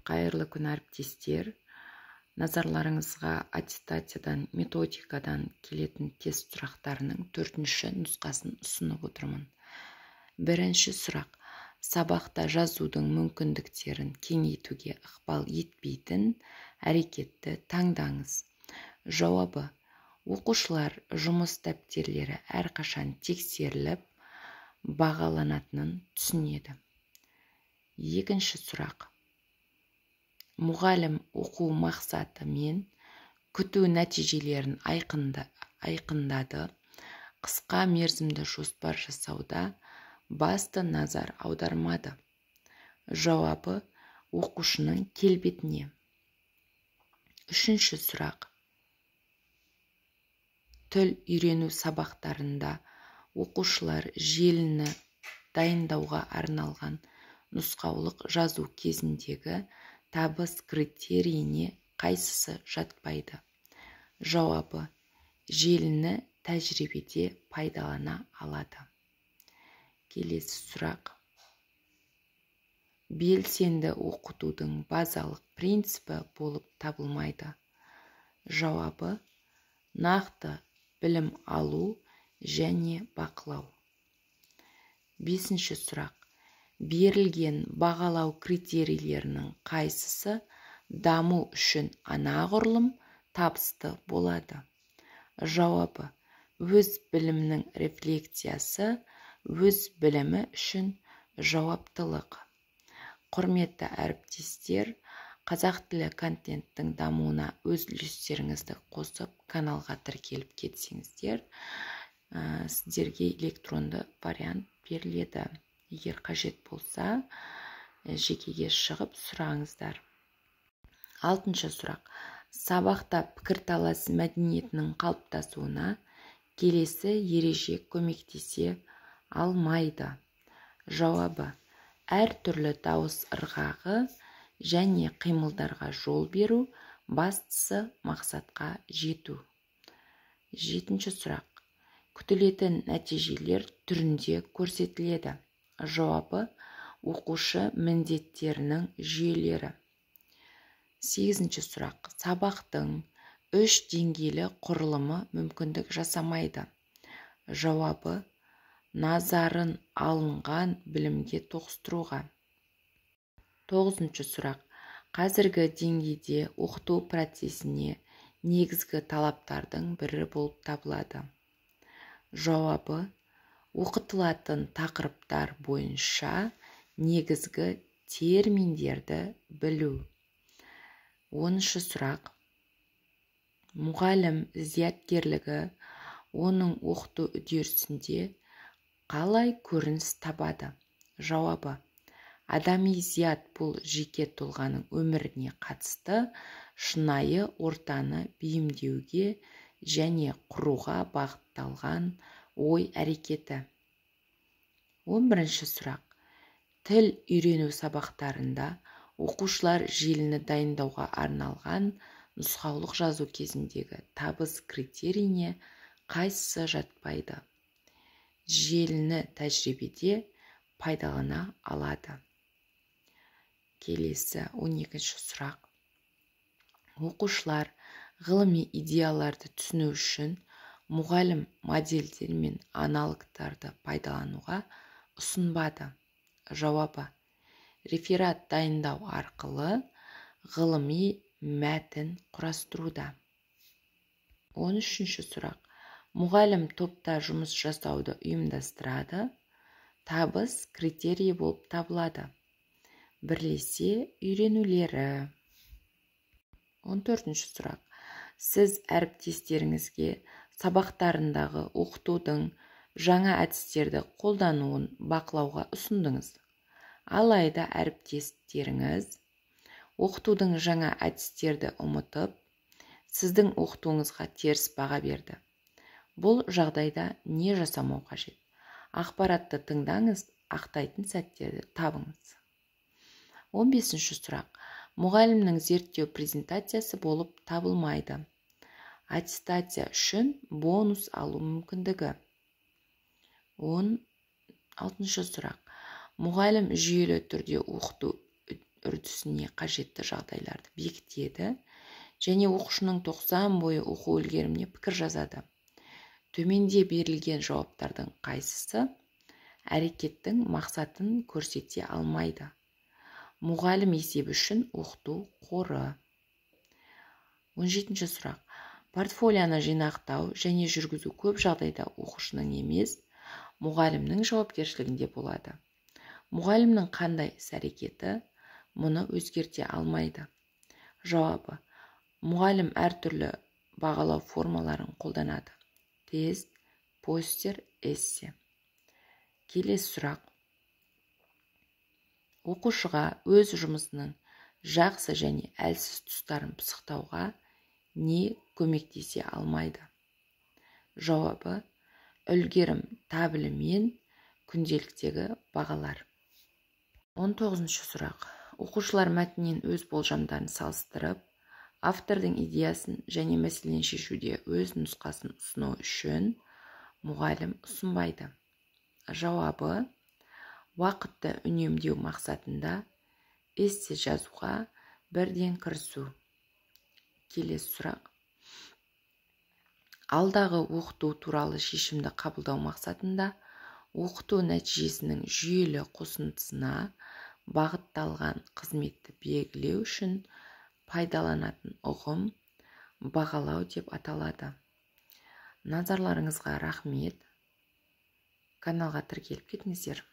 Қайырлы күн әріптестер. Назарларыңызға аттестациядан, методикадан келетін тест сұрақтарының 4-ші нұсқасын ұсынып отырмын. Бірінші сұрақ. Сабақта жазудың мүмкіндіктерін кеңейтуге ықпал етпейтін әрекетті таңдаңыз. Жауабы. Оқушылар жұмыс дәптерлері әрқашан тексеріліп, бағаланатынын түсінеді. Екінші сұрақ. Мұғалім оқу мақсаты мен күту нәтижелерін айқындады. Қысқа мерзімді жоспар жасауда басты назар аудармады. Жауабы оқушының келбетіне. Үшінші сұрақ. Тіл үйрену сабақтарында оқушылар желіні дайындауға арналған нұсқаулық жазу кезіндегі табыс критерийіне қайсысы жатпайды? Жауабы. Желіні тәжірибеде пайдалана алады. Келесі сұрақ. Белсенді оқытудың базалық принципі болып табылмайды. Жауабы. Нақты білім алу және бақылау. Бесінші сұрақ. Берілген бағалау критерийлерінің қайсысы даму үшін анағұрлым табысты болады? Жауабы. Өз білімнің рефлексиясы, өз білімі үшін жауаптылық. Құрметті әріптестер, қазақ тілі контенттің дамуына өз үлестеріңізді қосып, каналға тіркеліп кетсеңіздер, сіздерге электронды вариант беріледі. Егер қажет болса, жекеге шығып сұраңыздар. Алтыншы сұрақ. Сабақта пікірталас мәдениетінің қалыптасуына келесі ереже көмектесе алмайды? Жауабы. Әртүрлі дауыс ырғағы және қимылдарға жол беру, бастысы мақсатқа жету. Жетінші сұрақ. Күтілетін нәтижелер түрінде көрсетіледі. Жауабы. Оқушы міндеттерінің жүйелері. Сегізінші сұрақ. Сабақтың 3 деңгейлі құрылымы мүмкіндік жасамайды. Жауабы. Назарын алынған білімге тоғыстыруға. Тоғызыншы сұрақ. Қазіргі деңгейде оқыту процесіне негізгі талаптардың бірі болып табылады. Жауабы. Оқытылатын тақырыптар бойынша негізгі терминдерді білу. 10-шы сұрақ. Мұғалім зияткерлігі оның оқыту үдерісінде қалай көрініс табады? Жауабы. Адами зият бұл жеке тұлғаның өміріне қатысты шынайы ортаны бейімдеуге және құруға бағытталған ой әрекеті. 11-ші сұрақ. Тіл үйрену сабақтарында оқушылар желіні дайындауға арналған нұсқаулық жазу кезіндегі табыс критерийіне қайсысы жатпайды? Желіні тәжірибеде пайдалана алады. Келесі 12-ші сұрақ. Оқушылар ғылыми идеяларды түсіну үшін мұғалім модельдер мен аналогтарды пайдалануға ұсынбады. Жауабы. Реферат дайындау арқылы ғылыми мәтін құрастыруда. 13-ші сұрақ. Мұғалім топта жұмыс жасауды ұйымдастырады. Табыс критерийі болып табылады. Бірлесе үйренулері. 14-ші сұрақ. Сіз әріптестеріңізге сабақтарындағы оқытудың жаңа әдістерді қолдануын бақылауға ұсындыңыз. Алайда әріптестеріңіз оқытудың жаңа әдістерді ұмытып, сіздің оқытуыңызға теріс баға берді. Бұл жағдайда не жасамау қажет? Ақпаратты тыңдаңыз, ақтайтын сәттерді табыңыз. 15-ші сұрақ. Мұғалімнің зерттеу презентациясы болып табылмайды. Аттестация үшін бонус алу мүмкіндігі. 16-шы сұрақ. Мұғалім жүйелі түрде оқыту үрдісіне қажетті жағдайларды бекітеді және оқушының 90 бойы оқу үлгеріміне пікір жазады. Төменде берілген жауаптардың қайсысы әрекеттің мақсатын көрсете алмайды? Мұғалім есебі үшін оқыту қоры. 17-ші сұрақ. Портфолияны жинақтау және жүргізу көп жағдайда оқушының емес, мұғалімнің жауапкершілігінде болады. Мұғалімнің қандай іс-әрекеті мұны өзгерте алмайды? Жауабы: мұғалім әртүрлі бағалау формаларын қолданады. Тест, постер, эссе. Келесі сұрақ. Оқушыға өз жұмысының жақсы және әлсіз тұстарын пысықтауға не көмектесе алмайды? Жауабы: үлгерім табелі мен күнделіктегі бағалар. 19-ші сұрақ. Оқушылар мәтіннен өз болжамдарын салыстырып, автордың идеясын және мәселені шешуде өз нұсқасын ұсыну үшін мұғалім ұсынбайды. Жауабы: уақытты үнемдеу мақсатында эссе жазуға бірден кірісу. Келесі сұрақ. Алдағы оқыту туралы шешімді қабылдау мақсатында оқыту нәтижесінің жүйелі қосындысына бағытталған қызметті белгілеу үшін пайдаланатын ұғым бағалау деп аталады. Назарларыңызға рахмет. Каналға тіркеліп кетіңіздер.